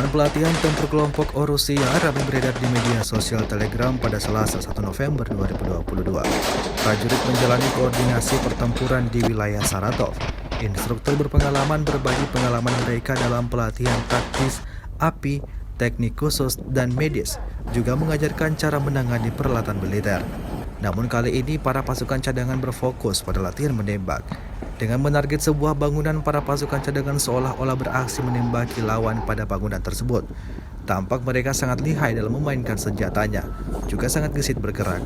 Rekaman pelatihan tempur kelompok Rusia ramai beredar di media sosial Telegram pada Selasa 1 November 2022. Prajurit menjalani koordinasi pertempuran di wilayah Saratov. Instruktur berpengalaman berbagi pengalaman mereka dalam pelatihan taktis, api, teknik khusus, dan medis, juga mengajarkan cara menangani peralatan militer. Namun kali ini para pasukan cadangan berfokus pada latihan menembak. Dengan menarget sebuah bangunan, para pasukan cadangan seolah-olah beraksi menembaki lawan pada bangunan tersebut. Tampak mereka sangat lihai dalam memainkan senjatanya, juga sangat gesit bergerak.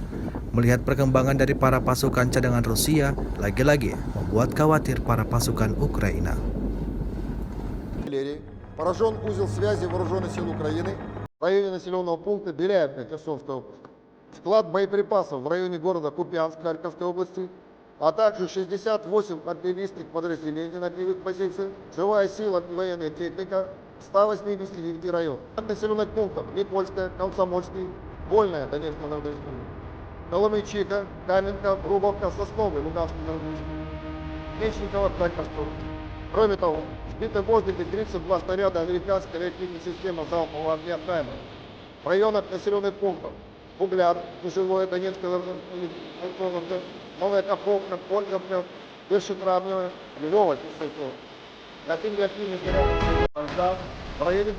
Melihat perkembangan dari para pasukan cadangan Rusia, lagi-lagi membuat khawatir para pasukan Ukraina. Поражен узел связи вооруженных сил Украины в районе населенного пункта Беляевка Херсонской области. Склад боеприпасов в районе города Купянск Харьковской области, а также 68 артиллерийских подразделений на огневых позициях, живая сила и военная техника 189 районов. От населенных пунктов Никольская, Комсомольский, Вольная, Донецкая народная республика, Коломейчика, Каменка, Рубовка, Сосновый, Луганский народный республика, Мечникова, Харьковская. Кроме того, сбиты в воздухе 32 снаряда американской реактивной системы залпового огня «Хаймер». В районах населенных пунктов Угляр, Ключевое, Донецкая, Новая Каховка, Ольговка, Вершитравнева, Львова, на реактивный снаряд в районе